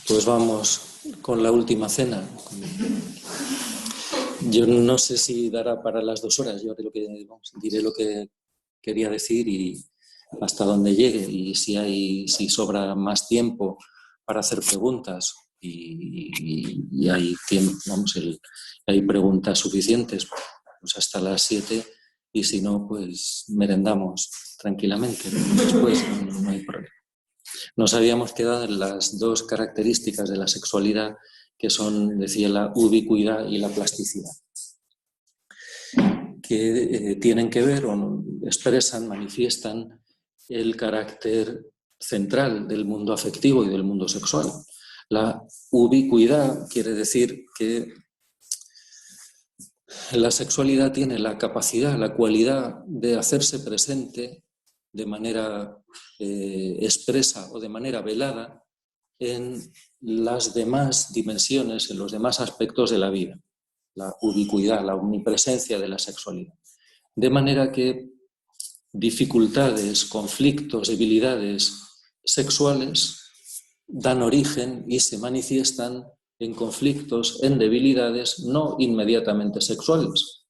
Pues vamos con la última cena. Yo no sé si dará para las 2 horas. Yo diré lo que quería decir y hasta donde llegue. Y si sobra más tiempo para hacer preguntas y hay tiempo, hay preguntas suficientes, pues hasta las 7. Y si no, pues merendamos tranquilamente. Después no hay problema. Nos habíamos quedado en las 2 características de la sexualidad, que son, decía, la ubicuidad y la plasticidad, que tienen que ver o expresan, manifiestan el carácter central del mundo afectivo y del mundo sexual. La ubicuidad quiere decir que la sexualidad tiene la capacidad, la cualidad de hacerse presente de manera expresa o de manera velada en las demás dimensiones, en los demás aspectos de la vida. La ubicuidad, la omnipresencia de la sexualidad. De manera que dificultades, conflictos, debilidades sexuales dan origen y se manifiestan en conflictos, en debilidades no inmediatamente sexuales.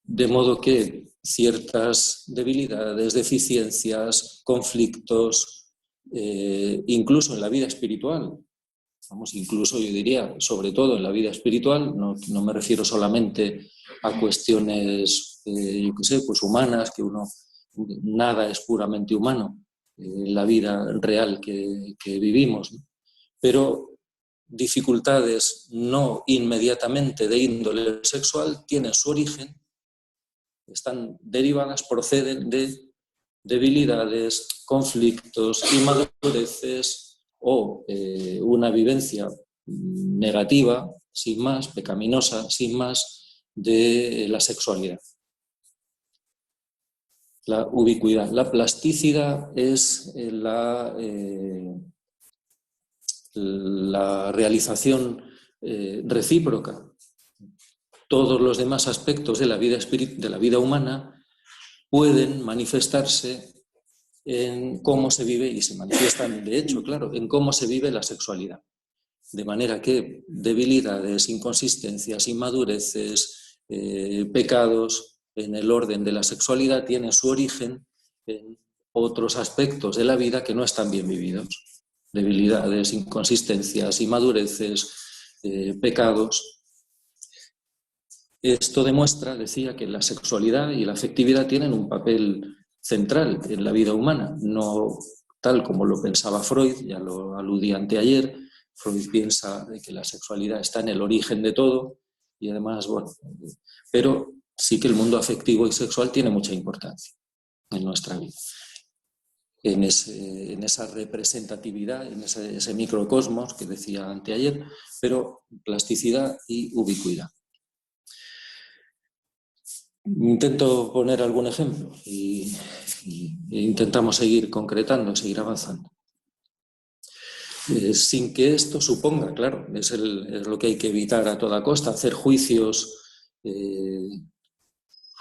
De modo que ciertas debilidades, deficiencias, conflictos, incluso en la vida espiritual, incluso yo diría, sobre todo en la vida espiritual, no me refiero solamente a cuestiones, pues humanas, que nada es puramente humano en la vida real que vivimos, ¿no? Pero dificultades no inmediatamente de índole sexual tienen su origen, están derivadas, proceden de debilidades, conflictos, inmadureces o una vivencia negativa, sin más, pecaminosa, sin más, de la sexualidad. La ubicuidad. La plasticidad es la realización recíproca. Todos los demás aspectos de la vida humana pueden manifestarse en cómo se vive, y se manifiestan, de hecho, claro, en cómo se vive la sexualidad. De manera que debilidades, inconsistencias, inmadureces, pecados en el orden de la sexualidad tienen su origen en otros aspectos de la vida que no están bien vividos. Debilidades, inconsistencias, inmadureces, pecados. Esto demuestra, decía, que la sexualidad y la afectividad tienen un papel central en la vida humana, no tal como lo pensaba Freud, ya lo aludí anteayer. Freud piensa que la sexualidad está en el origen de todo y además, pero sí que el mundo afectivo y sexual tiene mucha importancia en nuestra vida. En esa representatividad, en ese microcosmos que decía anteayer, pero plasticidad y ubicuidad. Intento poner algún ejemplo e intentamos seguir concretando, seguir avanzando. Sin que esto suponga, claro, es lo que hay que evitar a toda costa, hacer juicios,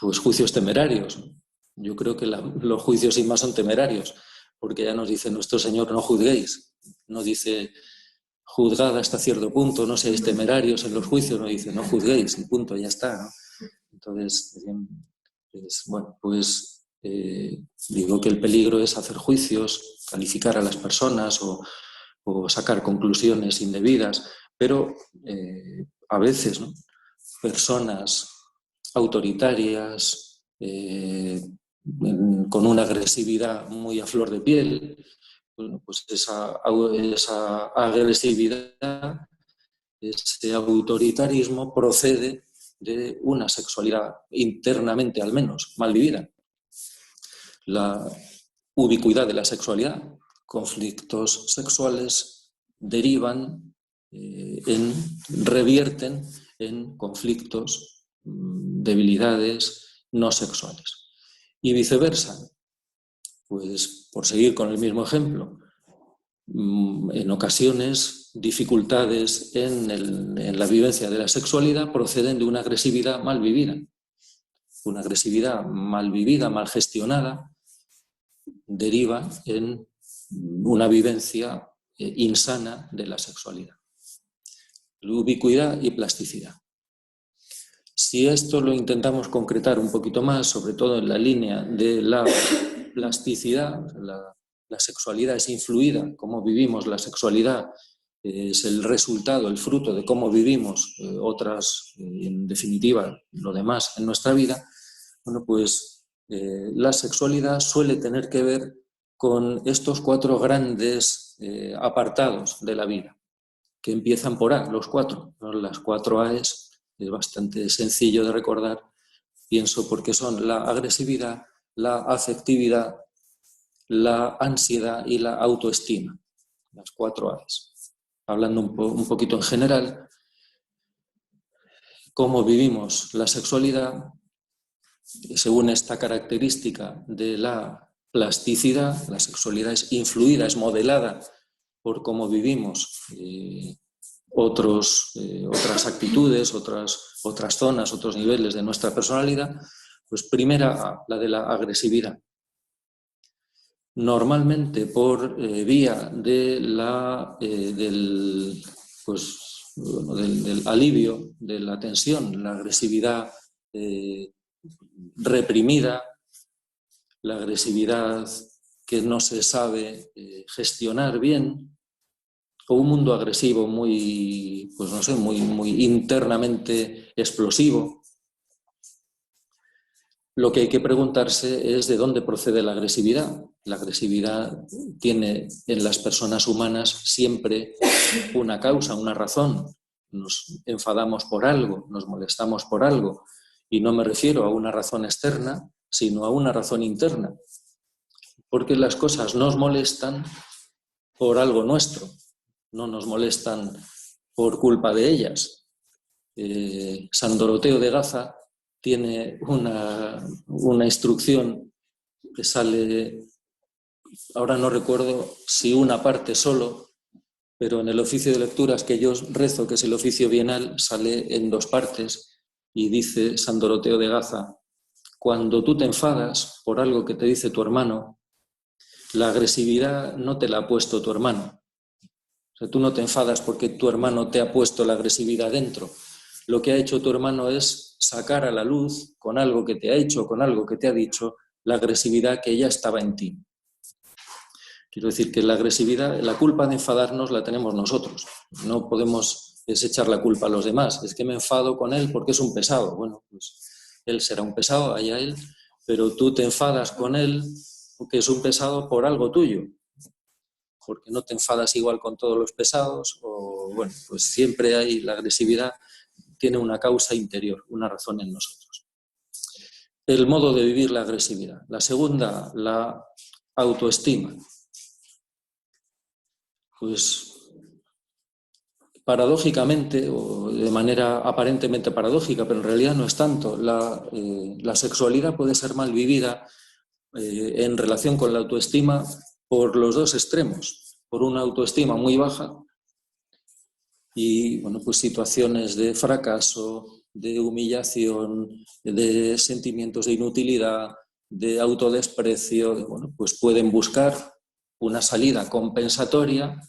pues juicios temerarios. Yo creo que los juicios sin más son temerarios, porque ya nos dice nuestro Señor, no juzguéis, no dice juzgad hasta cierto punto, no seáis temerarios en los juicios, no dice no juzguéis y punto, ya está, ¿no? Entonces, digo que el peligro es hacer juicios, calificar a las personas o sacar conclusiones indebidas, pero a veces, ¿no?, personas autoritarias, con una agresividad muy a flor de piel, bueno, pues esa agresividad, ese autoritarismo procede de una sexualidad internamente, al menos, mal vivida. La ubicuidad de la sexualidad, conflictos sexuales derivan revierten en conflictos, debilidades no sexuales. Y viceversa, pues por seguir con el mismo ejemplo, en ocasiones dificultades en la vivencia de la sexualidad proceden de una agresividad mal vivida. Una agresividad mal vivida, mal gestionada, deriva en una vivencia insana de la sexualidad. Ubicuidad y plasticidad. Si esto lo intentamos concretar un poquito más, sobre todo en la línea de la plasticidad, la sexualidad es influida, cómo vivimos la sexualidad es el resultado, el fruto de cómo vivimos en definitiva, lo demás en nuestra vida, bueno, pues la sexualidad suele tener que ver con estos 4 grandes apartados de la vida, que empiezan por A, los 4, ¿no? Las 4 A's es bastante sencillo de recordar, pienso, porque son la agresividad, la afectividad, la ansiedad y la autoestima, las 4 A's. Hablando un poquito en general, cómo vivimos la sexualidad, según esta característica de la plasticidad, la sexualidad es influida, es modelada por cómo vivimos otras actitudes, otras zonas, otros niveles de nuestra personalidad. Pues primera, la de la agresividad. Normalmente por vía del alivio de la tensión, la agresividad reprimida, la agresividad que no se sabe gestionar bien, o un mundo agresivo muy internamente explosivo. Lo que hay que preguntarse es de dónde procede la agresividad. La agresividad tiene en las personas humanas siempre una causa, una razón. Nos enfadamos por algo, nos molestamos por algo, y no me refiero a una razón externa, sino a una razón interna. Porque las cosas nos molestan por algo nuestro, no nos molestan por culpa de ellas. San Doroteo de Gaza tiene una instrucción que sale, ahora no recuerdo si una parte solo, pero en el oficio de lecturas que yo rezo, que es el oficio bienal, sale en 2 partes, y dice San Doroteo de Gaza: cuando tú te enfadas por algo que te dice tu hermano, la agresividad no te la ha puesto tu hermano. O sea, tú no te enfadas porque tu hermano te ha puesto la agresividad dentro. Lo que ha hecho tu hermano es sacar a la luz, con algo que te ha hecho, con algo que te ha dicho, la agresividad que ya estaba en ti. Quiero decir que la agresividad, la culpa de enfadarnos la tenemos nosotros. No podemos echar la culpa a los demás. Es que me enfado con él porque es un pesado. Bueno, pues él será un pesado, allá él, pero tú te enfadas con él porque es un pesado por algo tuyo. Porque no te enfadas igual con todos los pesados, o bueno, pues siempre hay la agresividad. Tiene una causa interior, una razón en nosotros. El modo de vivir la agresividad. La segunda, la autoestima. Pues paradójicamente, o de manera aparentemente paradójica, pero en realidad no es tanto, la sexualidad puede ser mal vivida en relación con la autoestima por los 2 extremos. Por una autoestima muy baja, y bueno, pues situaciones de fracaso, de humillación, de sentimientos de inutilidad, de autodesprecio, bueno, pues pueden buscar una salida compensatoria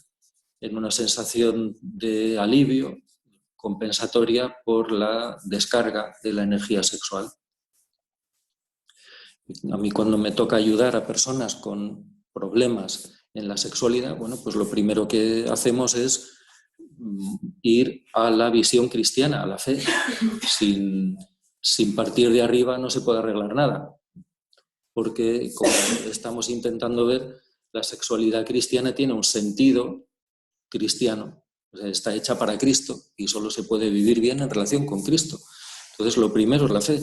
en una sensación de alivio compensatoria por la descarga de la energía sexual. A mí, cuando me toca ayudar a personas con problemas en la sexualidad, bueno, pues lo primero que hacemos es ir a la visión cristiana, a la fe. Sin partir de arriba no se puede arreglar nada, porque, como estamos intentando ver, la sexualidad cristiana tiene un sentido cristiano, o sea, está hecha para Cristo y solo se puede vivir bien en relación con Cristo. Entonces, lo primero es la fe.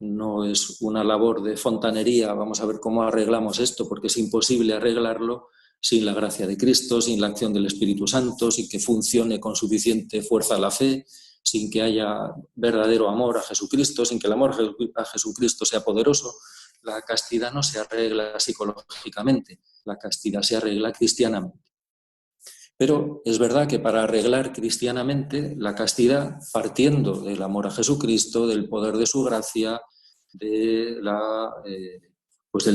No es una labor de fontanería, vamos a ver cómo arreglamos esto, porque es imposible arreglarlo sin la gracia de Cristo, sin la acción del Espíritu Santo, sin que funcione con suficiente fuerza la fe, sin que haya verdadero amor a Jesucristo, sin que el amor a Jesucristo sea poderoso. La castidad no se arregla psicológicamente, la castidad se arregla cristianamente. Pero es verdad que para arreglar cristianamente la castidad, partiendo del amor a Jesucristo, del poder de su gracia, del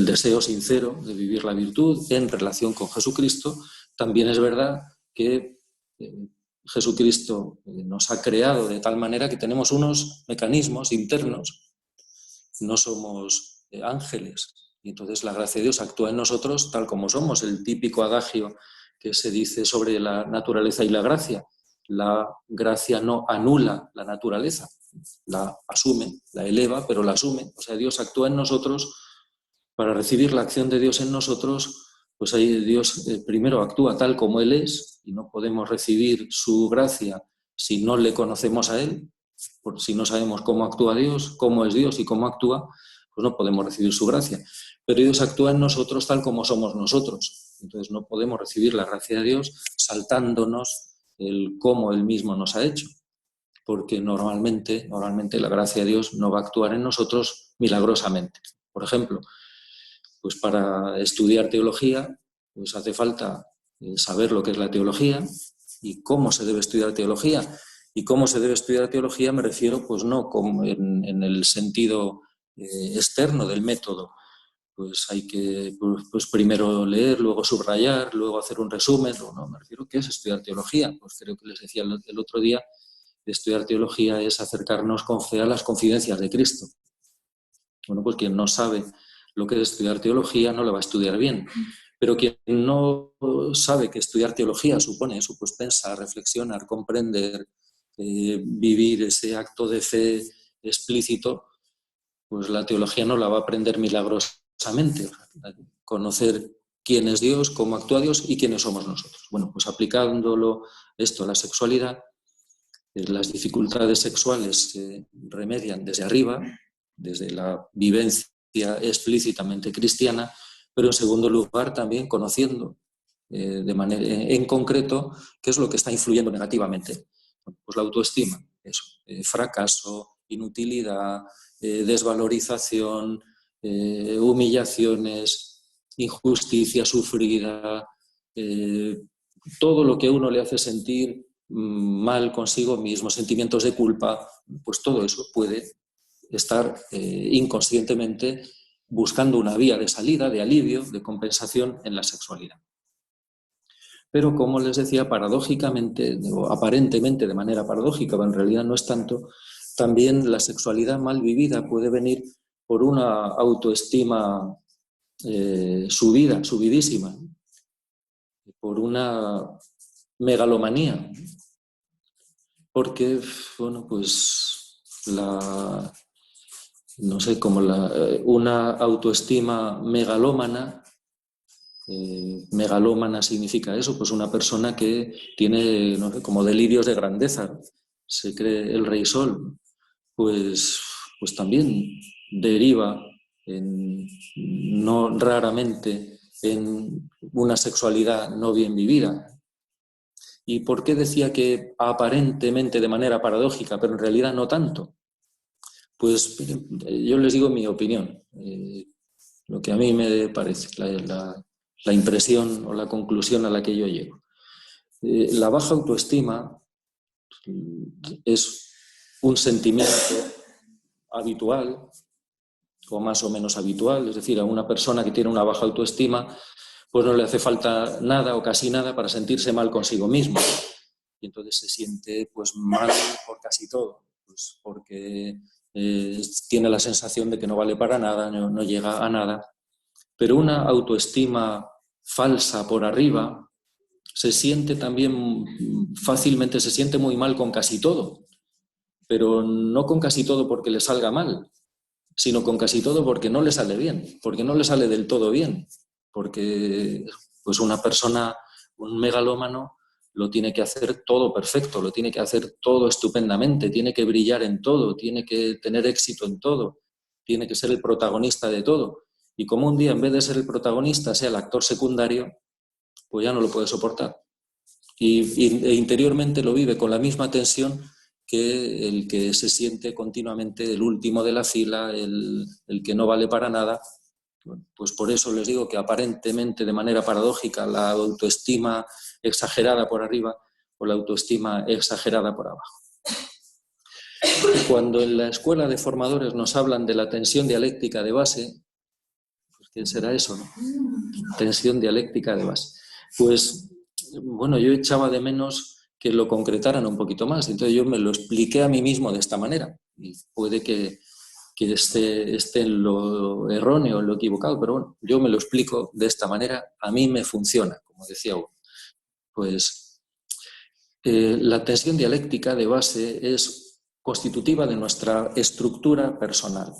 deseo sincero de vivir la virtud en relación con Jesucristo, también es verdad que Jesucristo nos ha creado de tal manera que tenemos unos mecanismos internos, no somos ángeles, y entonces la gracia de Dios actúa en nosotros tal como somos. El típico adagio que se dice sobre la naturaleza y la gracia: la gracia no anula la naturaleza, la asume, la eleva, pero la asume. O sea, Dios actúa en nosotros. Para recibir la acción de Dios en nosotros, pues ahí Dios primero actúa tal como Él es, y no podemos recibir su gracia si no le conocemos a Él. Si no sabemos cómo actúa Dios, cómo es Dios y cómo actúa, pues no podemos recibir su gracia. Pero Dios actúa en nosotros tal como somos nosotros. Entonces no podemos recibir la gracia de Dios saltándonos el cómo Él mismo nos ha hecho, porque normalmente la gracia de Dios no va a actuar en nosotros milagrosamente. Por ejemplo, pues para estudiar teología, pues hace falta saber lo que es la teología y cómo se debe estudiar teología. Y cómo se debe estudiar teología me refiero, pues no como en el sentido externo del método. Pues hay que pues primero leer, luego subrayar, luego hacer un resumen. No, me refiero, ¿qué es estudiar teología? Pues creo que les decía el otro día, estudiar teología es acercarnos con fe a las confidencias de Cristo. Bueno, pues quien no sabe lo que es estudiar teología no lo va a estudiar bien. Pero quien no sabe que estudiar teología supone eso, pues pensar, reflexionar, comprender, vivir ese acto de fe explícito, pues la teología no la va a aprender milagrosamente. Conocer quién es Dios, cómo actúa Dios y quiénes somos nosotros. Bueno, pues aplicándolo esto a la sexualidad, las dificultades sexuales se remedian desde arriba, desde la vivencia explícitamente cristiana, pero en segundo lugar también conociendo de manera en concreto qué es lo que está influyendo negativamente. Pues la autoestima, eso, fracaso, inutilidad, desvalorización, humillaciones, injusticia sufrida, todo lo que a uno le hace sentir mal consigo mismo, sentimientos de culpa, pues todo eso puede estar inconscientemente buscando una vía de salida, de alivio, de compensación en la sexualidad. Pero, como les decía, paradójicamente, o aparentemente de manera paradójica, pero en realidad no es tanto, también la sexualidad mal vivida puede venir por una autoestima subidísima, por una megalomanía, porque, bueno, pues no sé, como una autoestima megalómana. Megalómana significa eso, pues una persona que tiene, no sé, como delirios de grandeza, se cree el rey sol, pues también deriva no raramente en una sexualidad no bien vivida. ¿Y por qué decía que aparentemente de manera paradójica, pero en realidad no tanto? Pues yo les digo mi opinión, lo que a mí me parece, la impresión o la conclusión a la que yo llego. La baja autoestima es un sentimiento habitual o más o menos habitual, es decir, a una persona que tiene una baja autoestima pues no le hace falta nada o casi nada para sentirse mal consigo mismo, y entonces se siente pues mal por casi todo, pues porque tiene la sensación de que no vale para nada, no llega a nada. Pero una autoestima falsa por arriba se siente también fácilmente, se siente muy mal con casi todo, pero no con casi todo porque le salga mal, sino con casi todo porque no le sale bien, porque no le sale del todo bien, porque pues una persona, un megalómano, lo tiene que hacer todo perfecto, lo tiene que hacer todo estupendamente, tiene que brillar en todo, tiene que tener éxito en todo, tiene que ser el protagonista de todo. Y como un día, en vez de ser el protagonista, sea el actor secundario, pues ya no lo puede soportar. E interiormente lo vive con la misma tensión que el que se siente continuamente el último de la fila, el que no vale para nada. Bueno, pues por eso les digo que aparentemente, de manera paradójica, la autoestima exagerada por arriba o la autoestima exagerada por abajo. Cuando en la escuela de formadores nos hablan de la tensión dialéctica de base, pues ¿qué será eso, no? Tensión dialéctica de base. Pues bueno, yo echaba de menos que lo concretaran un poquito más. Entonces yo me lo expliqué a mí mismo de esta manera. Y puede que esté en lo erróneo, en lo equivocado, pero bueno, yo me lo explico de esta manera. A mí me funciona, como decía uno. Pues la tensión dialéctica de base es constitutiva de nuestra estructura personal.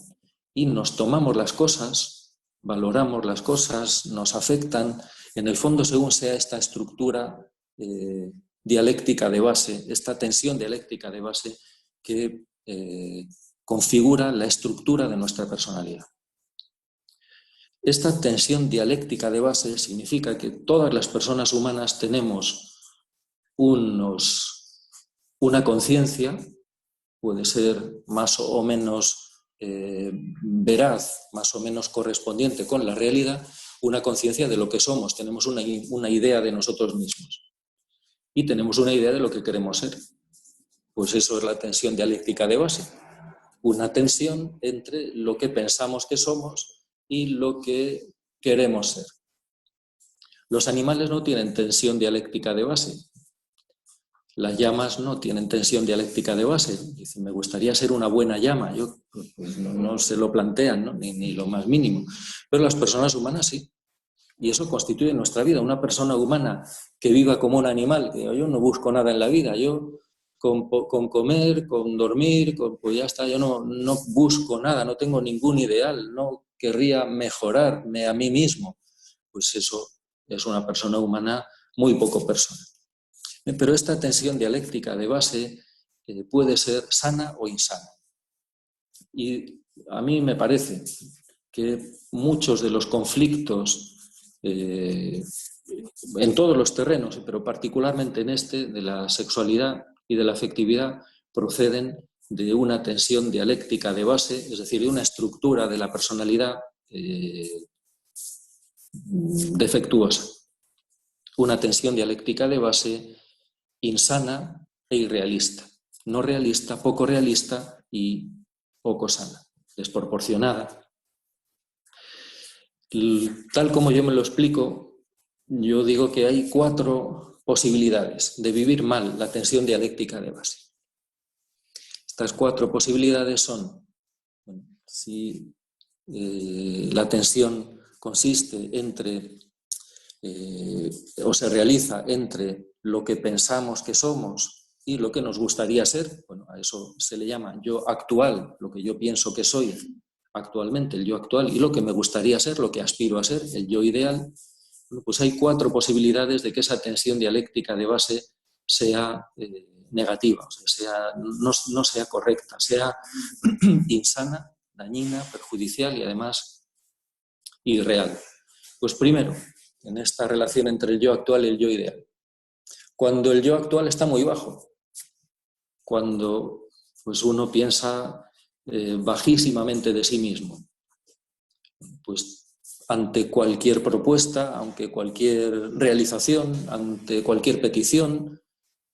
Y nos tomamos las cosas, valoramos las cosas, nos afectan, en el fondo según sea esta estructura dialéctica de base, esta tensión dialéctica de base que configura la estructura de nuestra personalidad. Esta tensión dialéctica de base significa que todas las personas humanas tenemos una conciencia, puede ser más o menos veraz, más o menos correspondiente con la realidad, una conciencia de lo que somos, tenemos una idea de nosotros mismos y tenemos una idea de lo que queremos ser. Pues eso es la tensión dialéctica de base, una tensión entre lo que pensamos que somos y lo que queremos ser. Los animales no tienen tensión dialéctica de base. Las llamas no tienen tensión dialéctica de base. Dicen, me gustaría ser una buena llama. Yo, pues no se lo plantean, ¿no? ni lo más mínimo. Pero las personas humanas sí. Y eso constituye nuestra vida. Una persona humana que viva como un animal, que yo no busco nada en la vida, yo con comer, con dormir, pues ya está, yo no busco nada, no tengo ningún ideal, no querría mejorarme a mí mismo. Pues eso es una persona humana muy poco persona. Pero esta tensión dialéctica de base puede ser sana o insana. Y a mí me parece que muchos de los conflictos en todos los terrenos, pero particularmente en este, de la sexualidad y de la afectividad, proceden de una tensión dialéctica de base, es decir, de una estructura de la personalidad defectuosa. Una tensión dialéctica de base insana e irrealista. No realista, poco realista y poco sana, desproporcionada. Tal como yo me lo explico, yo digo que hay 4 posibilidades de vivir mal la tensión dialéctica de base. Estas 4 posibilidades son, bueno, si la tensión consiste entre, o se realiza entre lo que pensamos que somos y lo que nos gustaría ser, bueno, a eso se le llama yo actual, lo que yo pienso que soy actualmente, el yo actual, y lo que me gustaría ser, lo que aspiro a ser, el yo ideal. Bueno, pues hay 4 posibilidades de que esa tensión dialéctica de base sea negativa, o sea, no sea correcta, sea insana, dañina, perjudicial y además irreal. Pues primero, en esta relación entre el yo actual y el yo ideal. Cuando el yo actual está muy bajo, cuando pues uno piensa bajísimamente de sí mismo, pues ante cualquier propuesta, ante cualquier realización, ante cualquier petición,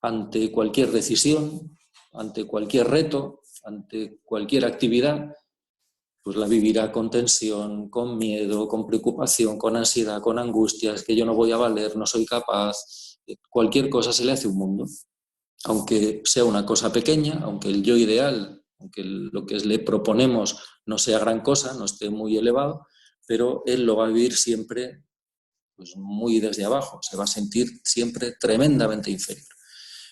ante cualquier decisión, ante cualquier reto, ante cualquier actividad, pues la vivirá con tensión, con miedo, con preocupación, con ansiedad, con angustias, que yo no voy a valer, no soy capaz. Cualquier cosa se le hace un mundo. Aunque sea una cosa pequeña, aunque el yo ideal, aunque lo que le proponemos no sea gran cosa, no esté muy elevado, pero él lo va a vivir siempre pues, muy desde abajo, se va a sentir siempre tremendamente inferior.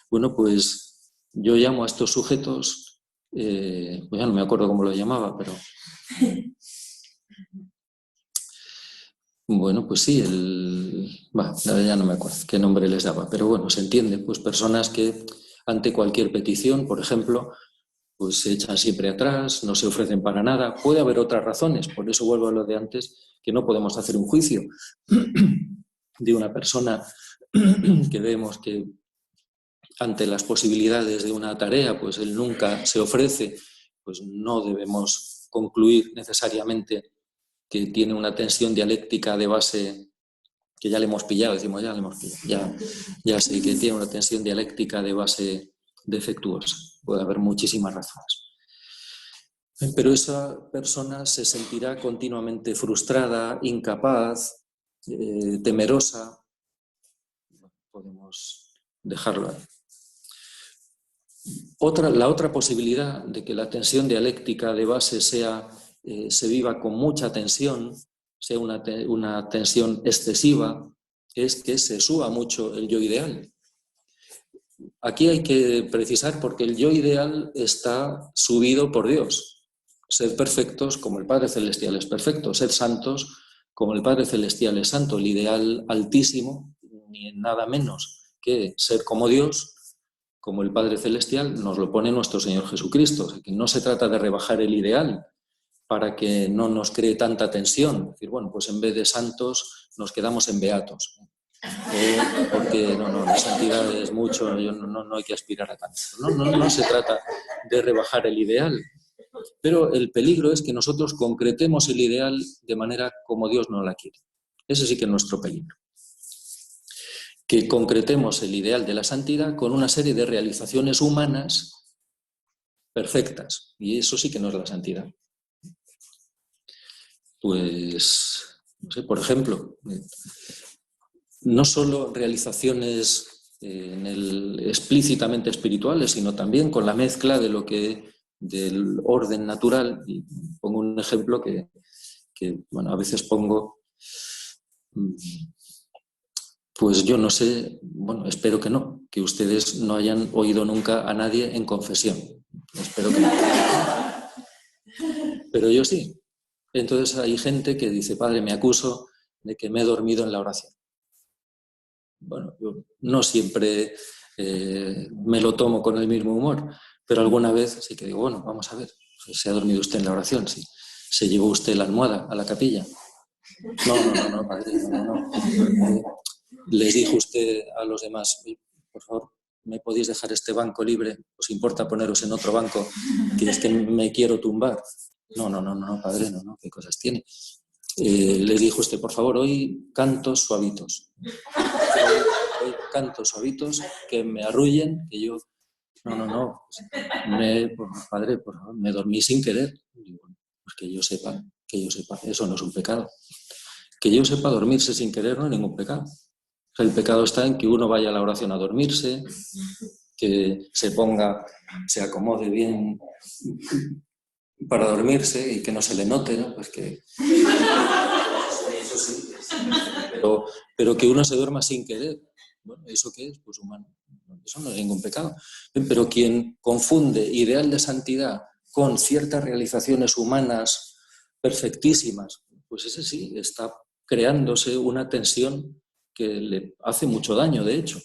Bueno, pues yo llamo a estos sujetos, pues ya no me acuerdo cómo lo llamaba, pero bueno, pues sí, ya no me acuerdo qué nombre les daba, pero bueno, se entiende, pues personas que ante cualquier petición, por ejemplo, pues se echan siempre atrás, no se ofrecen para nada. Puede haber otras razones, por eso vuelvo a lo de antes, que no podemos hacer un juicio de una persona que vemos que ante las posibilidades de una tarea, pues él nunca se ofrece, pues no debemos concluir necesariamente que tiene una tensión dialéctica de base que ya le hemos pillado, decimos ya le hemos pillado, ya sé que tiene una tensión dialéctica de base defectuosa. Puede haber muchísimas razones. Pero esa persona se sentirá continuamente frustrada, incapaz, temerosa. podemos dejarlo ahí. La otra posibilidad de que la tensión dialéctica de base se viva con mucha tensión, sea una tensión excesiva, es que se suba mucho el yo ideal. Aquí hay que precisar porque el yo ideal está subido por Dios. Sed perfectos como el Padre Celestial es perfecto, sed santos como el Padre Celestial es santo. El ideal altísimo, ni nada menos que ser como Dios, como el Padre Celestial, nos lo pone nuestro Señor Jesucristo. O sea, que no se trata de rebajar el ideal para que no nos cree tanta tensión. Es decir, bueno, pues en vez de santos nos quedamos en beatos. Porque la santidad es mucho, no hay que aspirar a tanto. No se trata de rebajar el ideal, pero el peligro es que nosotros concretemos el ideal de manera como Dios no la quiere. Ese sí que es nuestro peligro. Que concretemos el ideal de la santidad con una serie de realizaciones humanas perfectas, y eso sí que no es la santidad. Pues, no sé, por ejemplo, no solo realizaciones explícitamente espirituales, sino también con la mezcla del orden natural. Y pongo un ejemplo que a veces pongo, pues yo no sé, espero que no, que ustedes no hayan oído nunca a nadie en confesión. Espero que no. Pero yo sí. Entonces hay gente que dice, padre, me acuso de que me he dormido en la oración. Bueno, yo no siempre me lo tomo con el mismo humor, pero alguna vez sí que digo, bueno, vamos a ver, ¿se ha dormido usted en la oración? Sí. ¿Se llevó usted la almohada a la capilla? No, padre, no. Les dijo usted a los demás, por favor, ¿me podéis dejar este banco libre? ¿Os importa poneros en otro banco? Que es que me quiero tumbar. No, padre, no, ¿qué cosas tiene? Les dijo usted, por favor, hoy cantos suavitos. Hoy cantos suavitos que me arrullen, que yo... No. Padre, por favor, me dormí sin querer. Digo, pues que yo sepa, eso no es un pecado. Que yo sepa, dormirse sin querer no es ningún pecado. O sea, el pecado está en que uno vaya a la oración a dormirse, que se acomode bien para dormirse y que no se le note, ¿no? Pues que... Eso sí. Pero que uno se duerma sin querer, bueno, ¿eso qué es? Pues humano. Eso no es ningún pecado. Pero quien confunde ideal de santidad con ciertas realizaciones humanas perfectísimas, pues ese sí está creándose una tensión que le hace mucho daño, de hecho.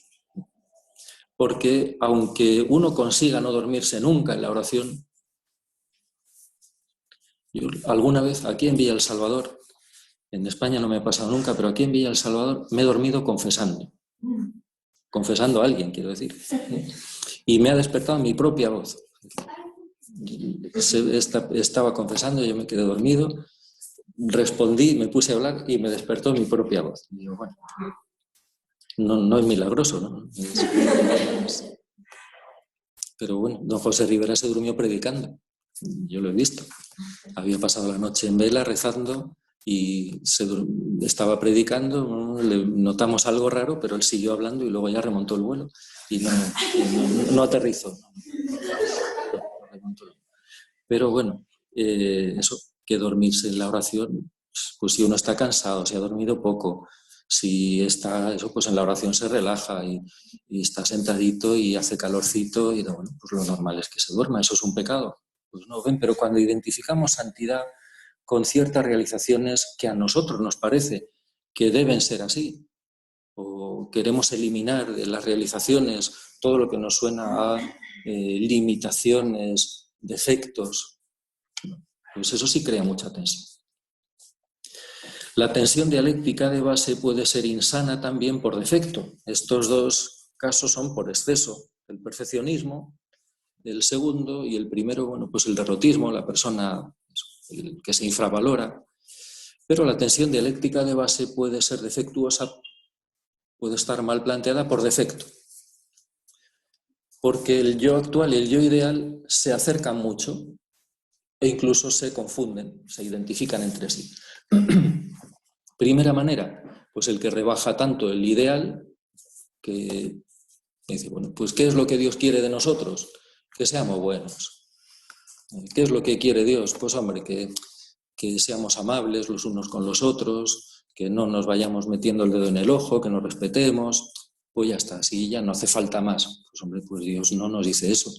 Porque aunque uno consiga no dormirse nunca en la oración, yo alguna vez aquí en Villa El Salvador, en España no me ha pasado nunca, pero aquí en Villa El Salvador me he dormido confesando. Confesando a alguien, quiero decir. Y me ha despertado mi propia voz. Estaba confesando, yo me quedé dormido, respondí, me puse a hablar y me despertó mi propia voz. Y digo, bueno, no es milagroso, ¿no? Pero bueno, don José Rivera se durmió predicando. Yo lo he visto. Había pasado la noche en vela rezando y estaba predicando, le notamos algo raro, pero él siguió hablando y luego ya remontó el vuelo y no aterrizó. Pero bueno, eso, que dormirse en la oración, pues si uno está cansado, si ha dormido poco, si está, eso, pues en la oración se relaja y está sentadito y hace calorcito y bueno, pues lo normal es que se duerma. ¿Eso es un pecado? Pues no, ven, pero cuando identificamos santidad con ciertas realizaciones que a nosotros nos parece que deben ser así, o queremos eliminar de las realizaciones todo lo que nos suena a limitaciones, defectos, pues eso sí crea mucha tensión. La tensión dialéctica de base puede ser insana también por defecto. Estos dos casos son por exceso, el perfeccionismo, el segundo, y el primero, bueno, pues el derrotismo, la persona que se infravalora. Pero la tensión dialéctica de base puede ser defectuosa, puede estar mal planteada por defecto. Porque el yo actual y el yo ideal se acercan mucho e incluso se confunden, se identifican entre sí. Primera manera, pues el que rebaja tanto el ideal que dice, bueno, pues ¿qué es lo que Dios quiere de nosotros? Que seamos buenos. ¿Qué es lo que quiere Dios? Pues hombre, que seamos amables los unos con los otros, que no nos vayamos metiendo el dedo en el ojo, que nos respetemos. Pues ya está, si ya no hace falta más. Pues hombre, pues Dios no nos dice eso.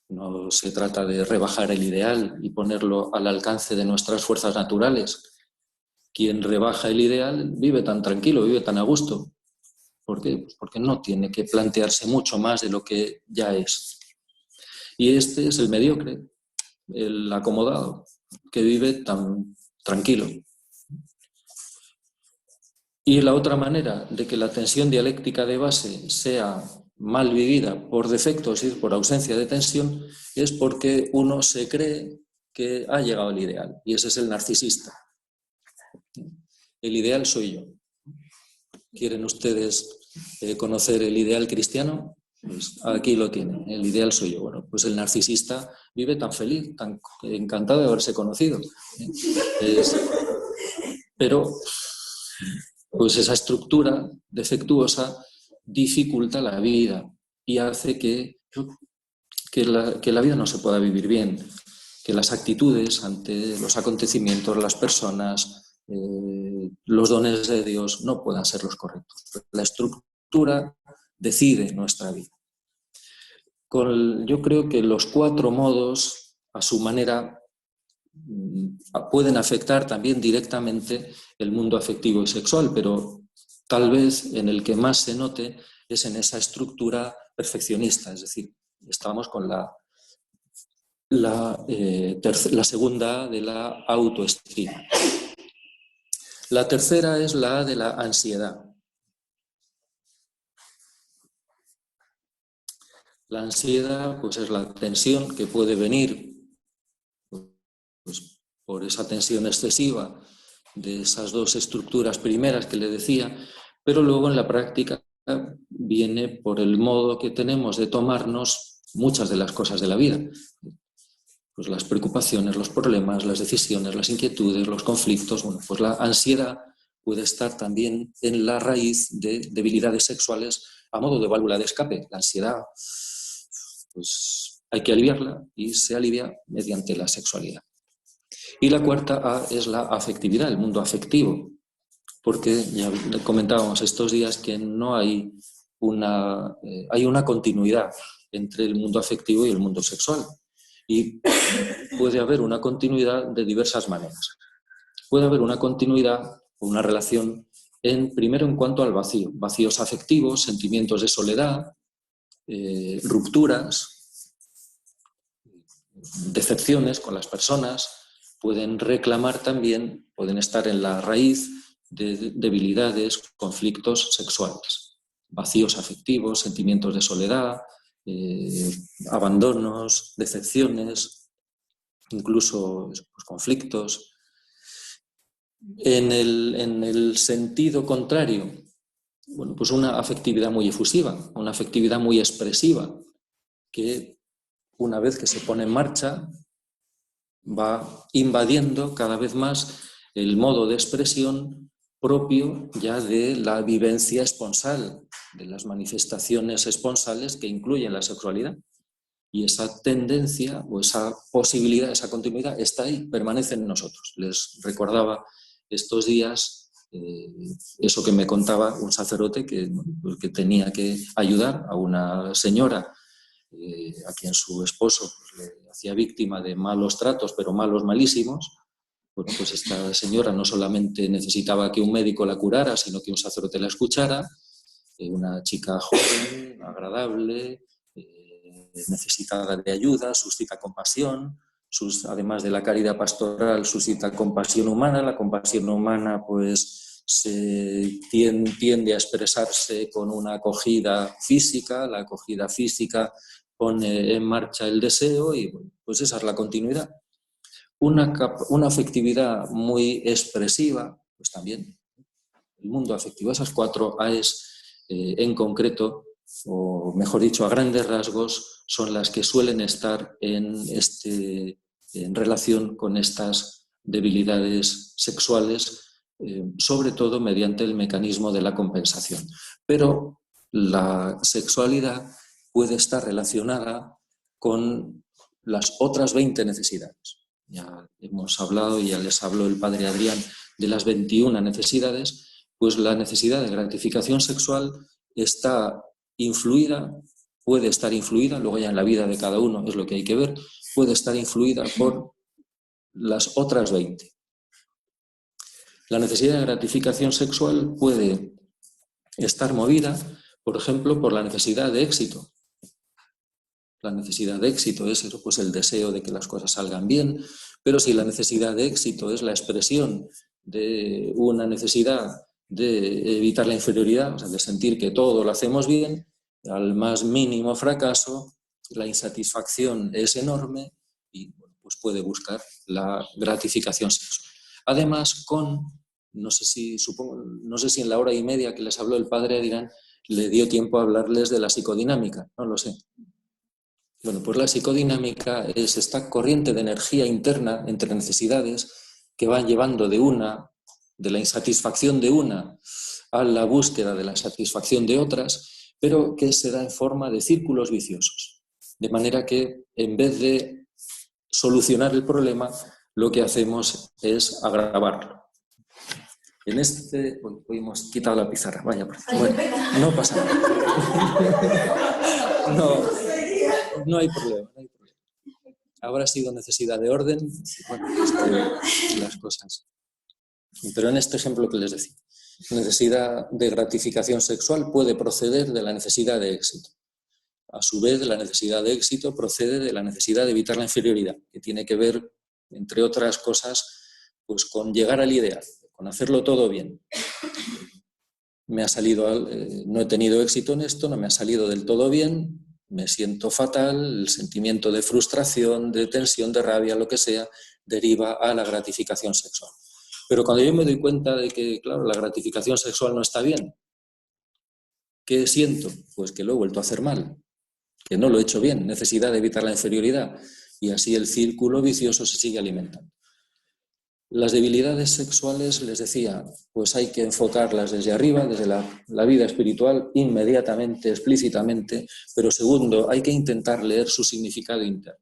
No se trata de rebajar el ideal y ponerlo al alcance de nuestras fuerzas naturales. Quien rebaja el ideal vive tan tranquilo, vive tan a gusto. ¿Por qué? Pues porque no tiene que plantearse mucho más de lo que ya es. Y este es el mediocre, el acomodado, que vive tan tranquilo. Y la otra manera de que la tensión dialéctica de base sea mal vivida por defecto, es decir, por ausencia de tensión, es porque uno se cree que ha llegado al ideal, y ese es el narcisista. El ideal soy yo. ¿Quieren ustedes conocer el ideal cristiano? Pues aquí lo tienen, el ideal soy yo. Bueno, pues el narcisista vive tan feliz, tan encantado de haberse conocido. Pero pues esa estructura defectuosa dificulta la vida y hace que la vida no se pueda vivir bien, que las actitudes ante los acontecimientos, las personas, los dones de Dios no puedan ser los correctos. La estructura decide nuestra vida. Yo creo que los 4 modos, a su manera, pueden afectar también directamente el mundo afectivo y sexual, pero tal vez en el que más se note es en esa estructura perfeccionista, es decir, estamos con la segunda de la autoestima. La tercera es la de la ansiedad. La ansiedad pues, es la tensión que puede venir pues, por esa tensión excesiva de esas 2 estructuras primeras que le decía, pero luego en la práctica viene por el modo que tenemos de tomarnos muchas de las cosas de la vida. Pues las preocupaciones, los problemas, las decisiones, las inquietudes, los conflictos. Bueno, pues la ansiedad puede estar también en la raíz de debilidades sexuales a modo de válvula de escape. La ansiedad, pues hay que aliviarla y se alivia mediante la sexualidad. Y la cuarta A es la afectividad, el mundo afectivo, porque ya comentábamos estos días que no hay hay una continuidad entre el mundo afectivo y el mundo sexual. Y puede haber una continuidad de diversas maneras. Puede haber una continuidad o una relación primero en cuanto al vacío, vacíos afectivos, sentimientos de soledad, rupturas, decepciones con las personas, pueden reclamar también, pueden estar en la raíz de debilidades, conflictos sexuales, vacíos afectivos, sentimientos de soledad, abandonos, decepciones, incluso pues, conflictos. En el sentido contrario, bueno, pues una afectividad muy efusiva, una afectividad muy expresiva, que una vez que se pone en marcha va invadiendo cada vez más el modo de expresión propio ya de la vivencia esponsal, de las manifestaciones esponsales que incluyen la sexualidad. Y esa tendencia o esa posibilidad, esa continuidad está ahí, permanece en nosotros. Les recordaba estos días eso que me contaba un sacerdote que tenía que ayudar a una señora a quien su esposo pues, le hacía víctima de malos tratos, pero malos malísimos. Bueno, pues esta señora no solamente necesitaba que un médico la curara, sino que un sacerdote la escuchara. Una chica joven, agradable, necesitada de ayuda, suscita compasión, además de la caridad pastoral, suscita compasión humana. La compasión humana pues tiende a expresarse con una acogida física. La acogida física pone en marcha el deseo y pues esa es la continuidad. Una afectividad muy expresiva, pues también el mundo afectivo, esas 4 A's en concreto, o mejor dicho, a grandes rasgos, son las que suelen estar en relación con estas debilidades sexuales, sobre todo mediante el mecanismo de la compensación. Pero la sexualidad puede estar relacionada con las otras 20 necesidades. Ya hemos hablado, ya les habló el padre Adrián de las 21 necesidades, pues la necesidad de gratificación sexual está influida, puede estar influida, luego ya en la vida de cada uno es lo que hay que ver, puede estar influida por las otras 20. La necesidad de gratificación sexual puede estar movida, por ejemplo, por la necesidad de éxito. La necesidad de éxito es eso, pues el deseo de que las cosas salgan bien, pero si la necesidad de éxito es la expresión de una necesidad de evitar la inferioridad, o sea, de sentir que todo lo hacemos bien, al más mínimo fracaso, la insatisfacción es enorme y pues puede buscar la gratificación sexual. Además, no sé si en la hora y media que les habló el padre Adrián le dio tiempo a hablarles de la psicodinámica, no lo sé. Bueno, pues la psicodinámica es esta corriente de energía interna entre necesidades que van llevando de la insatisfacción de una a la búsqueda de la satisfacción de otras, pero que se da en forma de círculos viciosos. De manera que en vez de solucionar el problema, lo que hacemos es agravarlo. En hoy hemos quitado la pizarra, vaya, bueno, no pasa nada. No hay problema, no hay problema. Habrá sido necesidad de orden, bueno, las cosas. Pero en este ejemplo que les decía, necesidad de gratificación sexual puede proceder de la necesidad de éxito. A su vez, la necesidad de éxito procede de la necesidad de evitar la inferioridad, que tiene que ver, entre otras cosas, pues con llegar al ideal, con hacerlo todo bien. No he tenido éxito en esto, no me ha salido del todo bien, me siento fatal, el sentimiento de frustración, de tensión, de rabia, lo que sea, deriva a la gratificación sexual. Pero cuando yo me doy cuenta de que, claro, la gratificación sexual no está bien, ¿qué siento? Pues que lo he vuelto a hacer mal, que no lo he hecho bien, necesidad de evitar la inferioridad, y así el círculo vicioso se sigue alimentando. Las debilidades sexuales, les decía, pues hay que enfocarlas desde arriba, desde la vida espiritual, inmediatamente, explícitamente, pero segundo, hay que intentar leer su significado interno.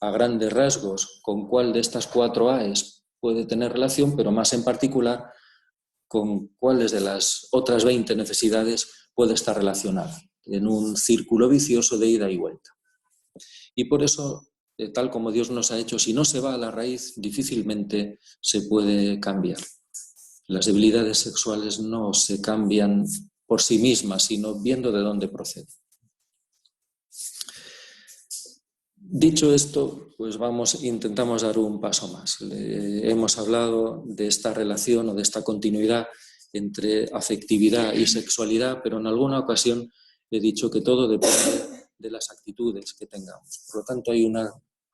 A grandes rasgos, con cuál de estas 4 A's puede tener relación, pero más en particular, con cuáles de las otras 20 necesidades puede estar relacionada, en un círculo vicioso de ida y vuelta. Y por eso, tal como Dios nos ha hecho, si no se va a la raíz, difícilmente se puede cambiar. Las debilidades sexuales no se cambian por sí mismas, sino viendo de dónde proceden. Dicho esto, pues intentamos dar un paso más. Hemos hablado de esta relación o de esta continuidad entre afectividad y sexualidad, pero en alguna ocasión he dicho que todo depende de las actitudes que tengamos. Por lo tanto, hay una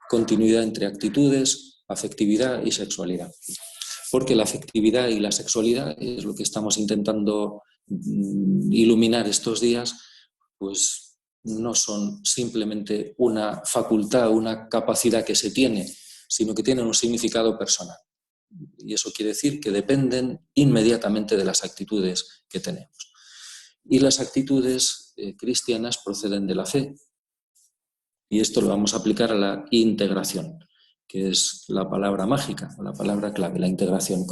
continuidad entre actitudes, afectividad y sexualidad. Porque la afectividad y la sexualidad es lo que estamos intentando iluminar estos días, pues no son simplemente una facultad, una capacidad que se tiene, sino que tienen un significado personal. Y eso quiere decir que dependen inmediatamente de las actitudes que tenemos. Y las actitudes cristianas proceden de la fe. Y esto lo vamos a aplicar a la integración, que es la palabra mágica, la palabra clave, la integración.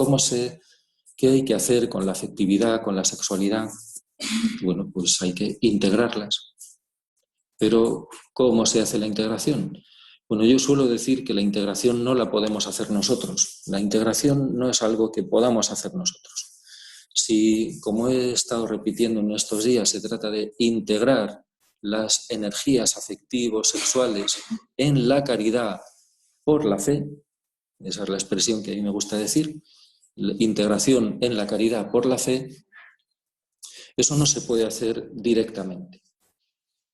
¿Qué hay que hacer con la afectividad, con la sexualidad? Bueno, pues hay que integrarlas. Pero, ¿cómo se hace la integración? Bueno, yo suelo decir que la integración no la podemos hacer nosotros. La integración no es algo que podamos hacer nosotros. Si, como he estado repitiendo en estos días, se trata de integrar las energías afectivos, sexuales, en la caridad por la fe, esa es la expresión que a mí me gusta decir, integración en la caridad por la fe, eso no se puede hacer directamente.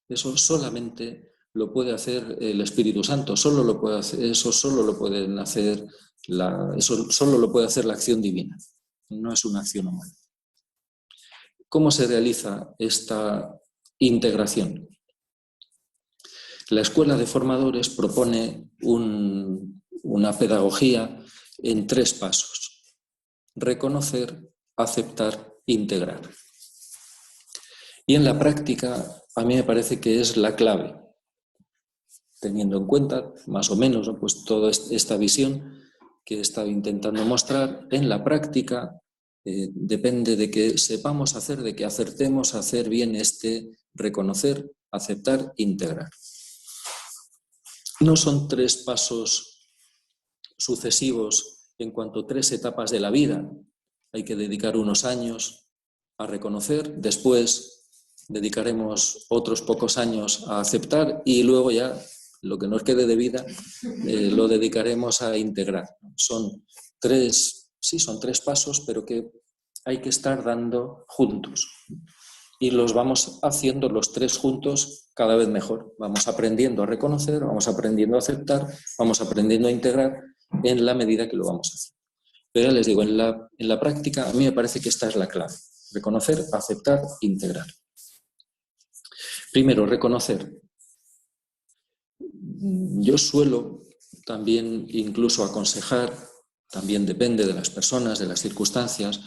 Eso solamente lo puede hacer el Espíritu Santo, eso solo lo puede hacer la acción divina, no es una acción humana. ¿Cómo se realiza esta integración? La Escuela de Formadores propone una pedagogía en 3 pasos: reconocer, aceptar, integrar. Y en la práctica, a mí me parece que es la clave, teniendo en cuenta, más o menos, ¿no?, pues toda esta visión que he estado intentando mostrar. En la práctica depende de que sepamos hacer, de que acertemos a hacer bien este reconocer, aceptar, integrar. No son 3 pasos sucesivos en cuanto a 3 etapas de la vida. Hay que dedicar unos años a reconocer, después dedicaremos otros pocos años a aceptar y luego ya lo que nos quede de vida lo dedicaremos a integrar. Son 3 pasos, pero que hay que estar dando juntos. Y los vamos haciendo los 3 juntos cada vez mejor. Vamos aprendiendo a reconocer, vamos aprendiendo a aceptar, vamos aprendiendo a integrar en la medida que lo vamos haciendo. Pero ya les digo, en la práctica a mí me parece que esta es la clave. Reconocer, aceptar, integrar. Primero, reconocer. Yo suelo también incluso aconsejar, también depende de las personas, de las circunstancias,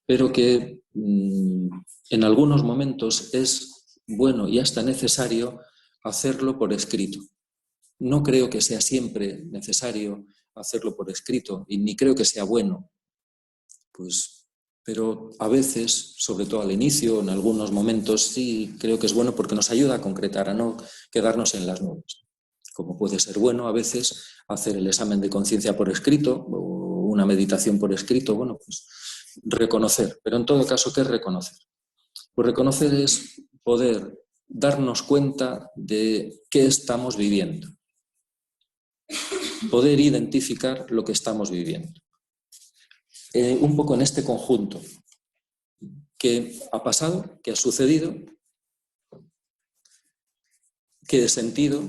pero que en algunos momentos es bueno y hasta necesario hacerlo por escrito. No creo que sea siempre necesario hacerlo por escrito y ni creo que sea bueno, pero a veces, sobre todo al inicio, en algunos momentos, sí creo que es bueno porque nos ayuda a concretar, a no quedarnos en las nubes. Como puede ser bueno a veces hacer el examen de conciencia por escrito o una meditación por escrito, bueno, pues reconocer. Pero en todo caso, ¿qué es reconocer? Pues reconocer es poder darnos cuenta de qué estamos viviendo, poder identificar lo que estamos viviendo. Un poco en este conjunto, qué ha pasado, qué ha sucedido, qué he sentido,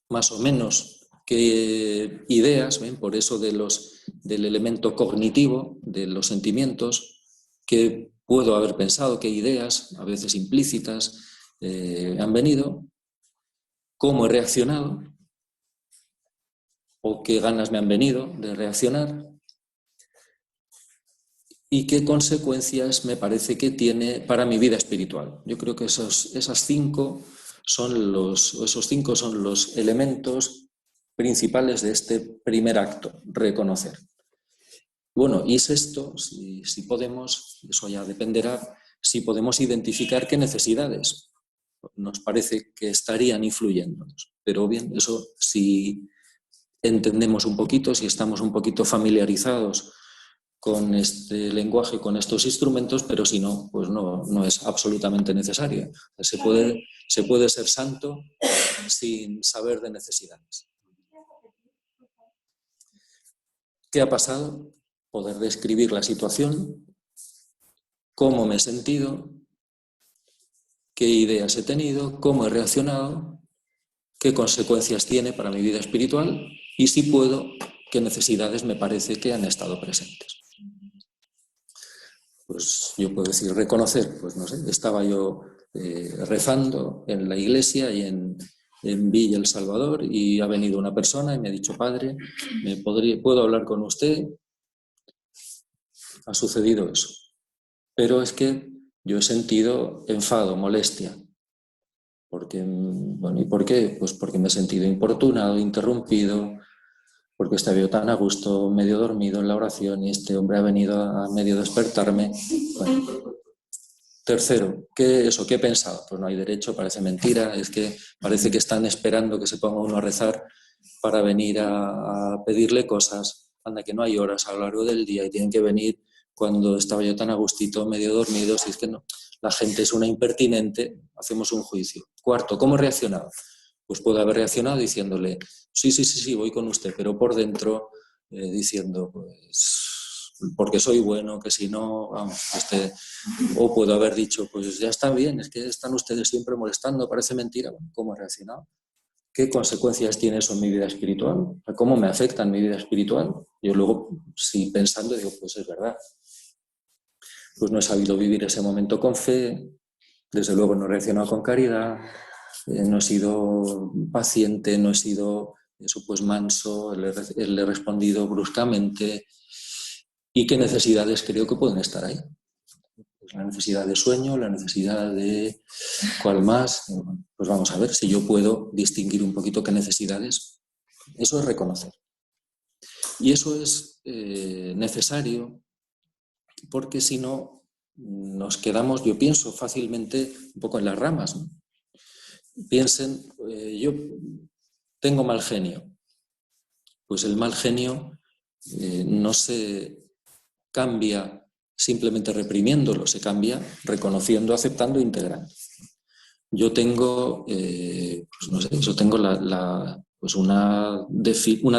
más o menos qué ideas, ¿ven? Por eso del elemento cognitivo, de los sentimientos, qué puedo haber pensado, qué ideas, a veces implícitas, han venido, cómo he reaccionado o qué ganas me han venido de reaccionar y qué consecuencias me parece que tiene para mi vida espiritual. Yo creo que esos 5 son los elementos principales de este primer acto, reconocer. Bueno, y sexto, si podemos, eso ya dependerá, si podemos identificar qué necesidades nos parece que estarían influyéndonos. Pero bien, eso si entendemos un poquito, si estamos un poquito familiarizados con este lenguaje, con estos instrumentos, pero si no, pues no es absolutamente necesario. Se puede ser santo sin saber de necesidades. ¿Qué ha pasado? Poder describir la situación, cómo me he sentido, qué ideas he tenido, cómo he reaccionado, qué consecuencias tiene para mi vida espiritual y si puedo, qué necesidades me parece que han estado presentes. Pues yo puedo decir reconocer, pues no sé, estaba yo rezando en la iglesia y en Villa El Salvador y ha venido una persona y me ha dicho: padre, ¿puedo hablar con usted? Ha sucedido eso. Pero es que yo he sentido enfado, molestia. ¿Y por qué? Pues porque me he sentido importunado, interrumpido, porque estaba yo tan a gusto, medio dormido en la oración y este hombre ha venido a medio despertarme. Bueno. Tercero, ¿qué he pensado? Pues no hay derecho, parece mentira, es que parece que están esperando que se ponga uno a rezar para venir a pedirle cosas. Anda, que no hay horas a lo largo del día y tienen que venir cuando estaba yo tan a gustito, medio dormido. Si es que no, la gente es una impertinente, hacemos un juicio. Cuarto, ¿cómo he reaccionado? Pues puedo haber reaccionado diciéndole: sí, voy con usted, pero por dentro diciendo, pues, porque soy bueno, que si no, vamos, o puedo haber dicho, pues ya está bien, es que están ustedes siempre molestando, parece mentira. Bueno, ¿cómo he reaccionado? ¿Qué consecuencias tiene eso en mi vida espiritual? ¿Cómo me afecta en mi vida espiritual? Yo luego, sí, pensando, digo, pues es verdad. Pues no he sabido vivir ese momento con fe, desde luego no he reaccionado con caridad, no he sido paciente, no he sido eso, pues manso, le he respondido bruscamente. ¿Y qué necesidades creo que pueden estar ahí? La necesidad de sueño, la necesidad de cuál más. Pues vamos a ver si yo puedo distinguir un poquito qué necesidades. Eso es reconocer. Y eso es necesario porque si no nos quedamos, yo pienso fácilmente un poco en las ramas, ¿no? Piensen, yo tengo mal genio. Pues el mal genio no se cambia simplemente reprimiéndolo, se cambia reconociendo, aceptando e integrando. Yo tengo, pues no sé, yo tengo pues una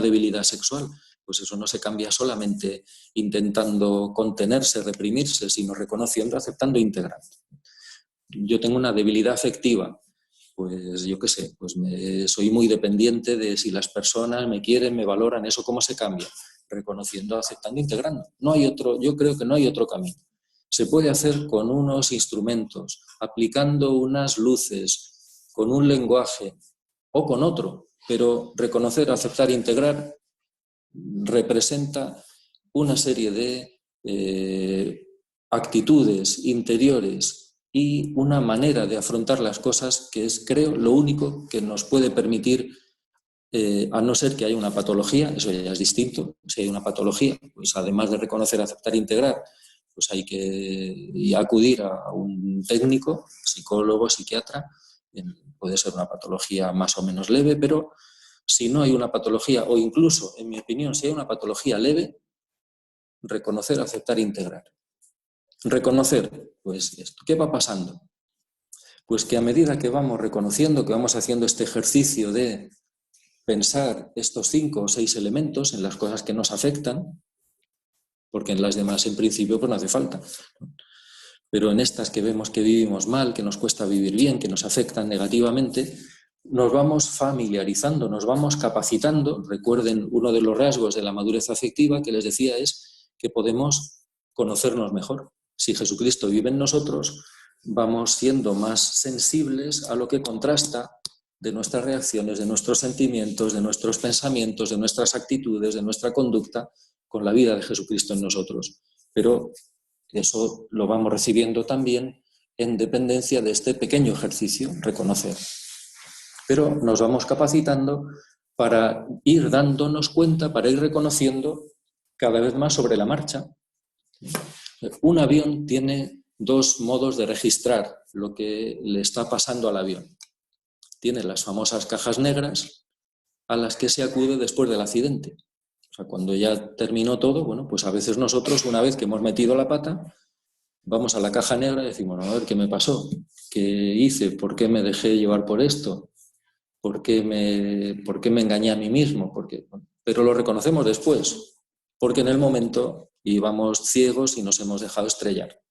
debilidad sexual. Pues eso no se cambia solamente intentando contenerse, reprimirse, sino reconociendo, aceptando e integrando. Yo tengo una debilidad afectiva. Pues yo qué sé, pues soy muy dependiente de si las personas me quieren, me valoran, ¿eso cómo se cambia? Reconociendo, aceptando, integrando. No hay otro, yo creo que no hay otro camino. Se puede hacer con unos instrumentos, aplicando unas luces, con un lenguaje o con otro, pero reconocer, aceptar, integrar representa una serie de actitudes interiores y una manera de afrontar las cosas que es, creo, lo único que nos puede permitir, a no ser que haya una patología, eso ya es distinto, si hay una patología, pues además de reconocer, aceptar e integrar, pues hay que acudir a un técnico, psicólogo, psiquiatra, puede ser una patología más o menos leve, pero si no hay una patología, o incluso, en mi opinión, si hay una patología leve, reconocer, aceptar e integrar. Reconocer, pues esto, ¿qué va pasando? Pues que a medida que vamos reconociendo, que vamos haciendo este ejercicio de pensar estos 5 o 6 elementos en las cosas que nos afectan, porque en las demás en principio pues no hace falta, ¿no? Pero en estas que vemos que vivimos mal, que nos cuesta vivir bien, que nos afectan negativamente, nos vamos familiarizando, nos vamos capacitando. Recuerden, uno de los rasgos de la madurez afectiva que les decía es que podemos conocernos mejor. Si Jesucristo vive en nosotros, vamos siendo más sensibles a lo que contrasta de nuestras reacciones, de nuestros sentimientos, de nuestros pensamientos, de nuestras actitudes, de nuestra conducta, con la vida de Jesucristo en nosotros. Pero eso lo vamos recibiendo también en dependencia de este pequeño ejercicio, reconocer. Pero nos vamos capacitando para ir dándonos cuenta, para ir reconociendo cada vez más sobre la marcha. Un avión tiene 2 modos de registrar lo que le está pasando al avión. Tiene las famosas cajas negras a las que se acude después del accidente. O sea, cuando ya terminó todo, bueno, pues a veces nosotros, una vez que hemos metido la pata, vamos a la caja negra y decimos, no, a ver, ¿qué me pasó? ¿Qué hice? ¿Por qué me dejé llevar por esto? ¿Por qué me engañé a mí mismo? Pero lo reconocemos después, porque en el momento íbamos ciegos y nos hemos dejado estrellar.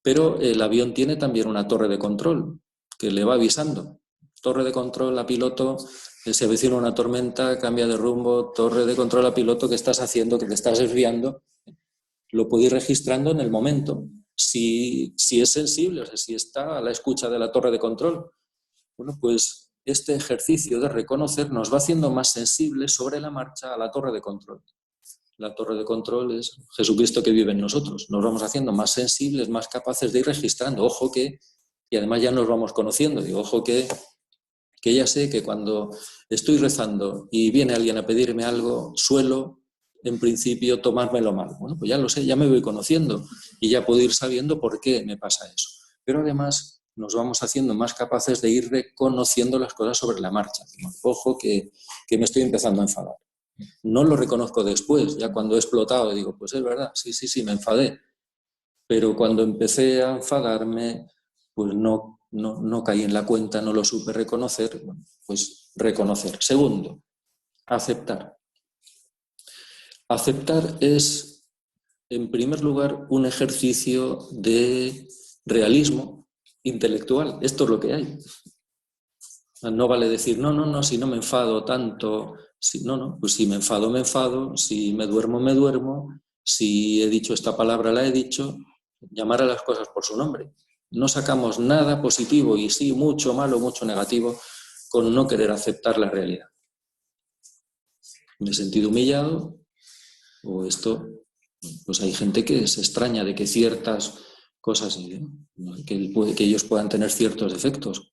Pero el avión tiene también una torre de control que le va avisando. Torre de control a piloto, se avecina una tormenta, cambia de rumbo, torre de control a piloto, ¿qué estás haciendo? ¿Que te estás desviando? Lo puede ir registrando en el momento. Si es sensible, o sea, si está a la escucha de la torre de control, bueno, pues este ejercicio de reconocer nos va haciendo más sensibles sobre la marcha a la torre de control. La torre de control es Jesucristo que vive en nosotros. Nos vamos haciendo más sensibles, más capaces de ir registrando. Ojo que, y además ya nos vamos conociendo, digo, ojo que ya sé que cuando estoy rezando y viene alguien a pedirme algo, suelo, en principio, tomármelo mal. Bueno, pues ya lo sé, ya me voy conociendo y ya puedo ir sabiendo por qué me pasa eso. Pero además nos vamos haciendo más capaces de ir reconociendo las cosas sobre la marcha. Ojo que me estoy empezando a enfadar. No lo reconozco después, ya cuando he explotado, digo, pues es verdad, sí, me enfadé. Pero cuando empecé a enfadarme, pues no caí en la cuenta, no lo supe reconocer, bueno, pues reconocer. Segundo, aceptar. Aceptar es, en primer lugar, un ejercicio de realismo intelectual. Esto es lo que hay. No vale decir, no, si no me enfado tanto, pues si me enfado, si me duermo, si he dicho esta palabra la he dicho, llamar a las cosas por su nombre. No sacamos nada positivo y sí mucho malo, mucho negativo con no querer aceptar la realidad. Me he sentido humillado o esto, pues hay gente que se extraña de que ciertas cosas ¿no? que ellos puedan tener ciertos defectos.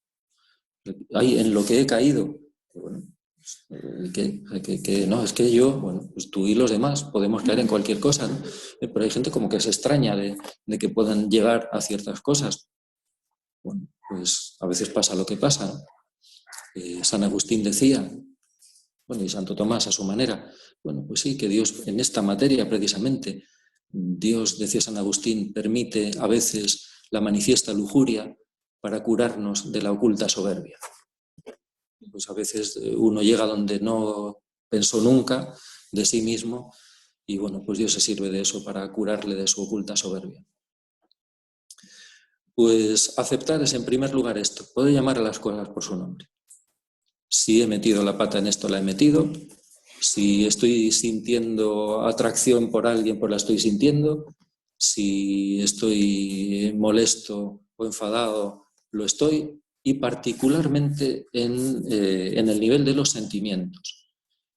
Hay en lo que he caído, bueno, no, es que yo, bueno, pues tú y los demás podemos caer en cualquier cosa, ¿no? Pero hay gente como que se extraña de que puedan llegar a ciertas cosas. Bueno, pues a veces pasa lo que pasa, ¿no? San Agustín decía, bueno, y Santo Tomás a su manera, bueno, pues sí, que Dios en esta materia precisamente, Dios, decía San Agustín, permite a veces la manifiesta lujuria para curarnos de la oculta soberbia. Pues a veces uno llega donde no pensó nunca de sí mismo y bueno, pues Dios se sirve de eso para curarle de su oculta soberbia. Pues aceptar es en primer lugar esto, poder llamar a las cosas por su nombre. Si he metido la pata en esto, la he metido. Si estoy sintiendo atracción por alguien, pues la estoy sintiendo. Si estoy molesto o enfadado, lo estoy. Y particularmente en el nivel de los sentimientos.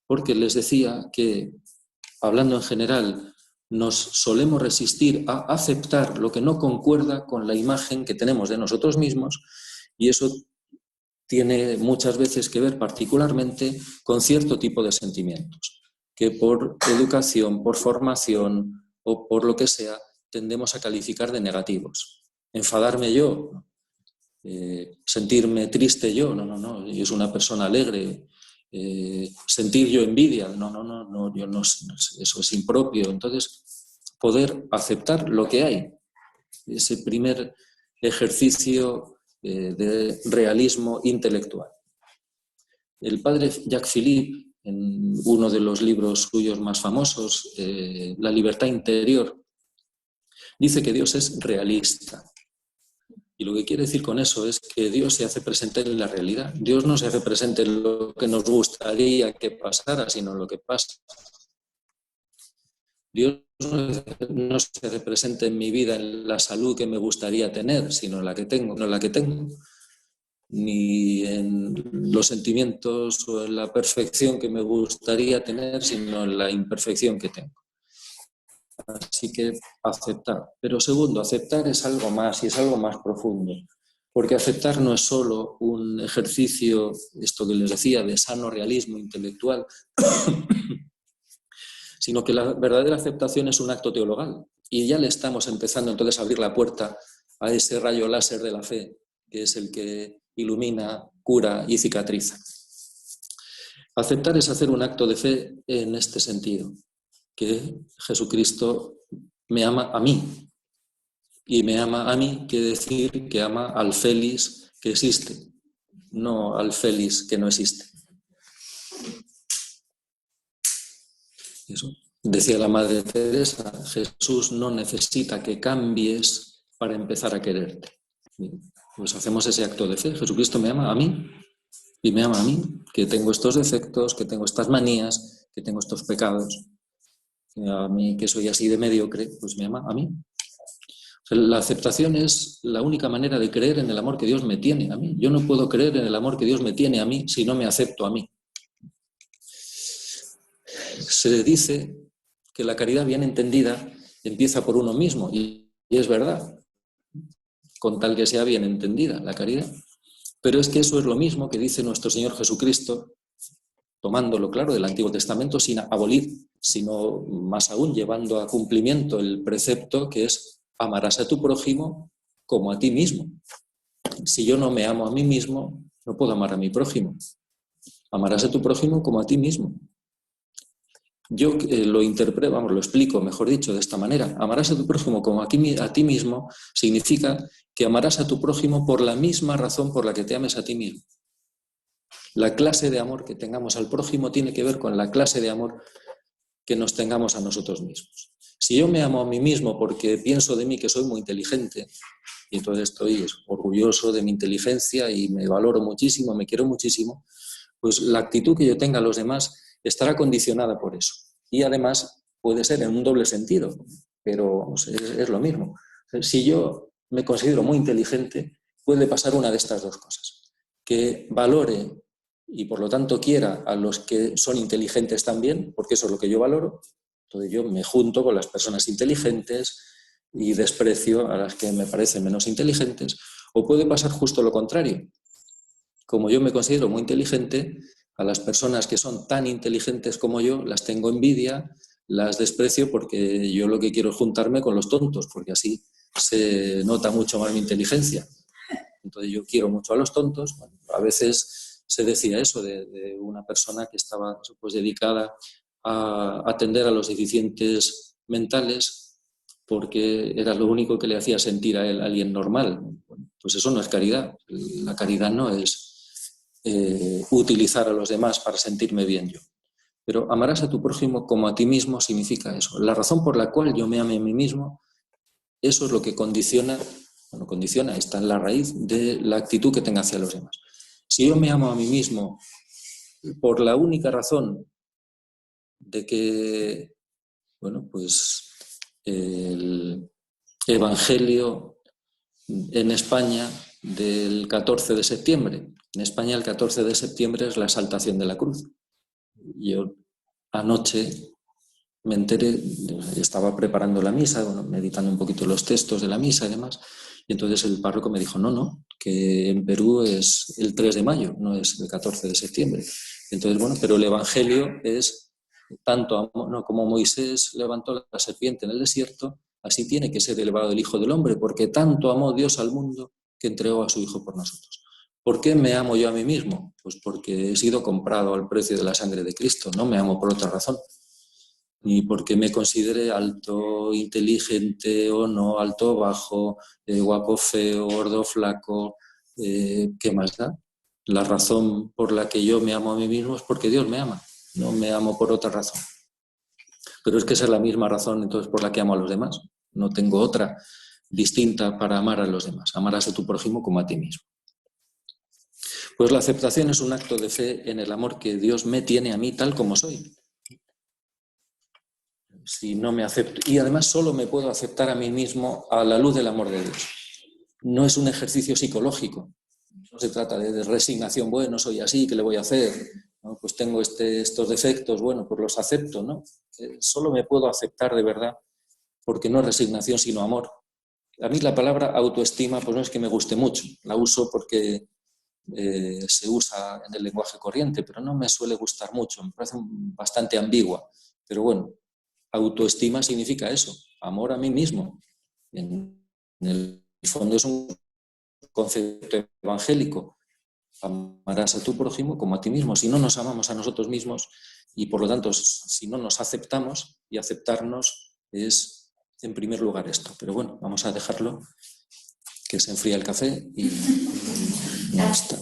Porque les decía que, hablando en general, nos solemos resistir a aceptar lo que no concuerda con la imagen que tenemos de nosotros mismos, y eso tiene muchas veces que ver particularmente con cierto tipo de sentimientos, que por educación, por formación o por lo que sea, tendemos a calificar de negativos. Enfadarme yo, sentirme triste yo, no, yo soy una persona alegre. Sentir yo envidia, no, yo no, eso es impropio. Entonces, poder aceptar lo que hay, ese primer ejercicio de realismo intelectual. El padre Jacques Philippe, en uno de los libros suyos más famosos, La libertad interior, dice que Dios es realista. Y lo que quiere decir con eso es que Dios se hace presente en la realidad. Dios no se hace presente en lo que nos gustaría que pasara, sino en lo que pasa. Dios no se hace presente en mi vida en la salud que me gustaría tener, sino en la que tengo, no en la que tengo, ni en los sentimientos o en la perfección que me gustaría tener, sino en la imperfección que tengo. Así que aceptar. Pero segundo, aceptar es algo más y es algo más profundo. Porque aceptar no es solo un ejercicio, esto que les decía, de sano realismo intelectual, sino que la verdadera aceptación es un acto teologal. Y ya le estamos empezando entonces a abrir la puerta a ese rayo láser de la fe, que es el que ilumina, cura y cicatriza. Aceptar es hacer un acto de fe en este sentido, que Jesucristo me ama a mí. Y me ama a mí quiere decir que ama al Félix que existe, no al Félix que no existe. Eso. Decía la Madre Teresa, Jesús no necesita que cambies para empezar a quererte. Pues hacemos ese acto de fe. Jesucristo me ama a mí y me ama a mí, que tengo estos defectos, que tengo estas manías, que tengo estos pecados. A mí, que soy así de mediocre, pues me ama a mí. La aceptación es la única manera de creer en el amor que Dios me tiene a mí. Yo no puedo creer en el amor que Dios me tiene a mí si no me acepto a mí. Se dice que la caridad bien entendida empieza por uno mismo, y es verdad, con tal que sea bien entendida la caridad. Pero es que eso es lo mismo que dice nuestro Señor Jesucristo, tomándolo claro del Antiguo Testamento, sin abolir, sino más aún llevando a cumplimiento el precepto que es: amarás a tu prójimo como a ti mismo. Si yo no me amo a mí mismo, no puedo amar a mi prójimo. Amarás a tu prójimo como a ti mismo. Yo lo interpreto, lo explico, mejor dicho, de esta manera. Amarás a tu prójimo como a ti mismo significa que amarás a tu prójimo por la misma razón por la que te ames a ti mismo. La clase de amor que tengamos al prójimo tiene que ver con la clase de amor que nos tengamos a nosotros mismos. Si yo me amo a mí mismo porque pienso de mí que soy muy inteligente, y entonces estoy orgulloso de mi inteligencia y me valoro muchísimo, me quiero muchísimo, pues la actitud que yo tenga a los demás estará condicionada por eso. Y además puede ser en un doble sentido, pero es lo mismo. Si yo me considero muy inteligente, puede pasar una de estas dos cosas: que valore y por lo tanto quiera a los que son inteligentes también, porque eso es lo que yo valoro. Entonces yo me junto con las personas inteligentes, y desprecio a las que me parecen menos inteligentes, o puede pasar justo lo contrario. Como yo me considero muy inteligente, a las personas que son tan inteligentes como yo las tengo envidia, las desprecio porque yo lo que quiero es juntarme con los tontos, porque así se nota mucho más mi inteligencia. Entonces yo quiero mucho a los tontos. Bueno, a veces se decía eso de una persona que estaba pues, dedicada a atender a los deficientes mentales porque era lo único que le hacía sentir a él alguien normal. Bueno, pues eso no es caridad. La caridad no es utilizar a los demás para sentirme bien yo. Pero amarás a tu prójimo como a ti mismo significa eso. La razón por la cual yo me ame a mí mismo, eso es lo que condiciona, está en la raíz de la actitud que tenga hacia los demás. Si yo me amo a mí mismo por la única razón de que, bueno, pues el Evangelio en España del 14 de septiembre. En España el 14 de septiembre es la exaltación de la cruz. Yo anoche me enteré, estaba preparando la misa, bueno, meditando un poquito los textos de la misa y demás, y entonces el párroco me dijo, no, que en Perú es el 3 de mayo, no es el 14 de septiembre. Entonces, bueno, pero el Evangelio es tanto no, como Moisés levantó la serpiente en el desierto, así tiene que ser elevado el Hijo del Hombre, porque tanto amó Dios al mundo que entregó a su Hijo por nosotros. ¿Por qué me amo yo a mí mismo? Pues porque he sido comprado al precio de la sangre de Cristo, no me amo por otra razón. Ni porque me considere alto, inteligente o no, alto o bajo, guapo, feo, gordo, flaco, ¿qué más da? La razón por la que yo me amo a mí mismo es porque Dios me ama, no me amo por otra razón. Pero es que esa es la misma razón entonces por la que amo a los demás. No tengo otra distinta para amar a los demás. Amarás a tu prójimo como a ti mismo. Pues la aceptación es un acto de fe en el amor que Dios me tiene a mí tal como soy. Si no me acepto, y además solo me puedo aceptar a mí mismo a la luz del amor de Dios. No es un ejercicio psicológico, no se trata de resignación, bueno, soy así, ¿qué le voy a hacer? ¿No? Pues tengo estos defectos, bueno, pues los acepto, ¿no? Solo me puedo aceptar de verdad, porque no es resignación, sino amor. A mí la palabra autoestima, pues no es que me guste mucho, la uso porque se usa en el lenguaje corriente, pero no me suele gustar mucho, me parece bastante ambigua, pero bueno, autoestima significa eso, amor a mí mismo. En el fondo es un concepto evangélico. Amarás a tu prójimo como a ti mismo. Si no nos amamos a nosotros mismos y por lo tanto si no nos aceptamos, y aceptarnos es en primer lugar esto. Pero bueno, vamos a dejarlo, que se enfría el café y ya está.